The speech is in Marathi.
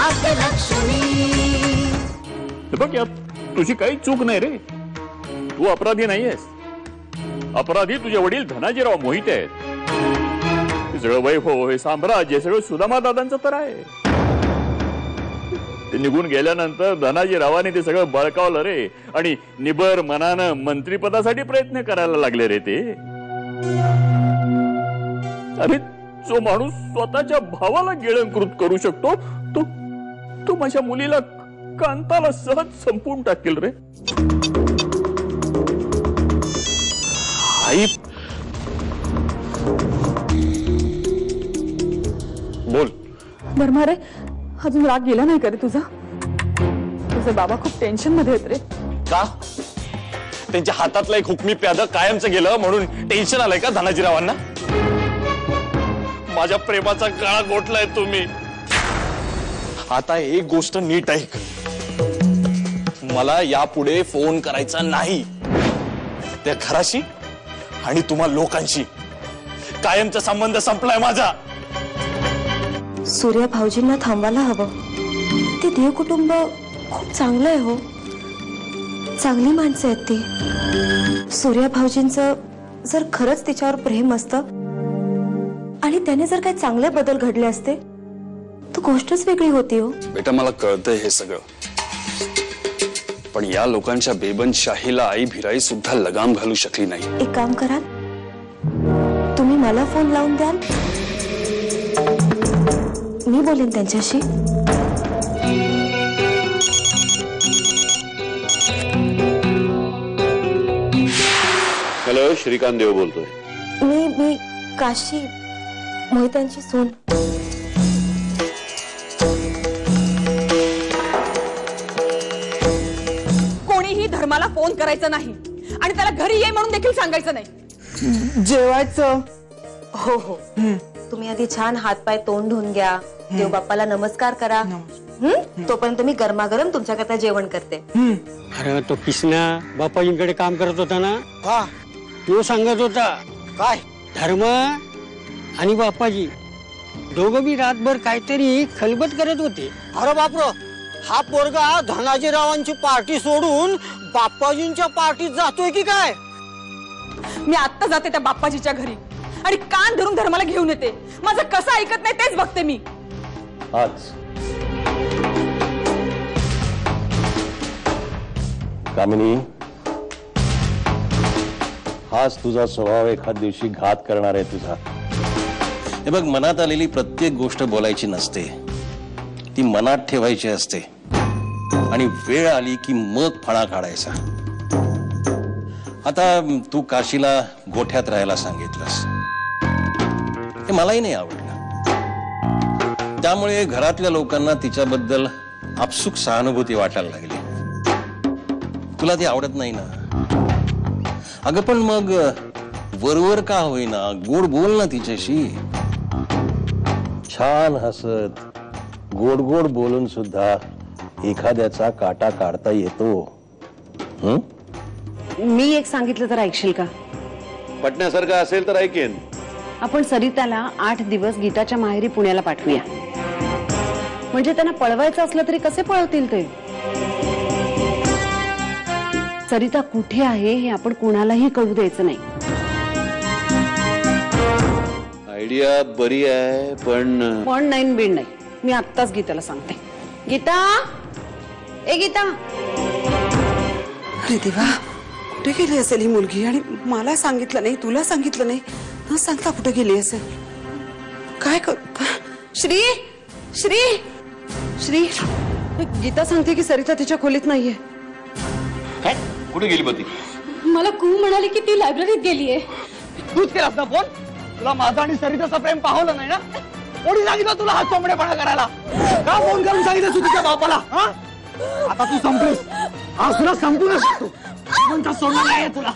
भाग्यलक्ष्मी। बघ यात तुझी काही चूक नाही रे, तू अपराधी नाहीयेस। अपराधी तुझे वडील धनाजीराव मोहिते आहेत। सगळं वैभव हे साम्राज्य सगळं सुदामा दादांचं तर आहे। ते निघून गेल्यानंतर धनाजीरावांनी ते सगळं बळकावलं रे, आणि निबर मनानं मंत्रिपदासाठी प्रयत्न करायला लागले रे ते। अरे जो माणूस स्वतःच्या भावाला गिळंकृत करू शकतो तो माझ्या मुलीला कांताला सहज संपून टाकेल रे। आई बोल। धर्मारे अजून राग गेला नाही का रे तुझा? तुझे बाबा खूप टेन्शन मध्ये आहेत रे। का? त्यांच्या हातातलं एक हुकमी प्यादं कायमचं गेलं म्हणून टेन्शन आलंय का धनाजीरावांना? माझ्या प्रेमाचा काळा गोठलाय तुम्ही। आता एक गोष्ट नीट ऐक, मला यापुढे फोन करायचा नाही त्या घराशी आणि तुम्हा लोकांशी। कायमचा संबंध संपलाय माझा। सूर्या भाऊजींना थांबायला हवं। ते देव कुटुंब खूप चांगलं आहे हो, चांगली माणसं आहेत ती। सूर्या भाऊजींचं जर खरंच तिच्यावर प्रेम असतं आणि त्याने जर काही चांगले बदल घडले असते तर गोष्टच वेगळी होती हो। बेटा मला कळतंय हे सगळं, पण या लोकांच्या बेबनशाहीला आई भिराई सुद्धा लगाम घालू शकली नाही। एक काम करा, तुम्ही मला फोन लावून द्याल, मी बोलेन त्यांच्याशी। हॅलो, श्रीकांत देव बोलतोय। मी काशी मोहितांची सून। कोणीही धर्माला फोन करायचा नाही आणि त्याला घरी ये म्हणून देखील सांगायचं नाही। जेवायचं हो हो, तुम्ही आधी छान हातपाय तोंड धुवून घ्या, देव बाप्पाला नमस्कार करा। तोपर्यंत मी गरमागरम तुमच्याकरता जेवण करते। अरे तो किसना बाप्पाजींकडे काम करत होता ना, तो सांगत होता काय धर्म आणि बाप्पाजी दोघं बी रातभर काहीतरी खलबत करत होते। अरे बापरो, हा पोरगा धनाजीरावांची पार्टी सोडून बाप्पाजींच्या पार्टीत जातोय की काय? मी आता जाते त्या बाप्पाजीच्या घरी आणि कान धरून धर्माला घेऊन येते। माझं कसं ऐकत नाही तेच बघते मी आज। कामिनी, हाच तुझा स्वभाव एखाद दिवशी घात करणार आहे तुझा। हे बघ, मनात आलेली प्रत्येक गोष्ट बोलायची नसते, ती मनात ठेवायची असते आणि वेळ आली की मग फळा काढायचा। आता तू काशीला गोठ्यात राहायला सांगितलंस, हे मलाही नाही आवडलं। त्यामुळे घरातल्या लोकांना तिच्याबद्दल आपसुक सहानुभूती वाटायला लागली। तुला ती आवडत नाही ना? अगं पण मग वरवर का होईना गोड बोल ना तिच्याशी। छान हसत गोड गोड बोलून सुद्धा एखाद्याचा काटा काढता येतो। मी एक सांगितलं तर ऐकशील का? पटण्यासारखं असेल तर ऐकेन। आपण सरिताला 8 दिवस गीताच्या माहेरी पुण्याला पाठवूया, म्हणजे त्यांना पळवायचं असलं तरी कसे पळवतील ते? सरिता कुठे आहे हे आपण कोणालाही कळू द्यायचं नाही। आयडिया बरी आहे, पण नाही बीड नाही। मी आत्ताच गीताला सांगते। गीता, ए गीता। अरे देवा, कुठे गेली असेल ही मुलगी? आणि मला सांगितलं नाही, तुला सांगितलं नाही, न सांगता कुठे गेली असेल? काय कर? श्री श्री श्री, गीता सांगते की सरिता तिच्या खोलीत नाहीये। काय? कुठे गेली बती? मला कू म्हणाली की ती लायब्ररीत गेलीये। तूच केलास ना फोन? तुला माझा आणि सरिताचा प्रेम पाहवलं नाही ना? कोणी सांगितलं तुला हा चोंबडेपणा करायला? का फोन करून सांगितलं तुझ्या बापाला? आता तू संपलीस, आज तुला संपूनच शकतो। सोडणार नाही तुला।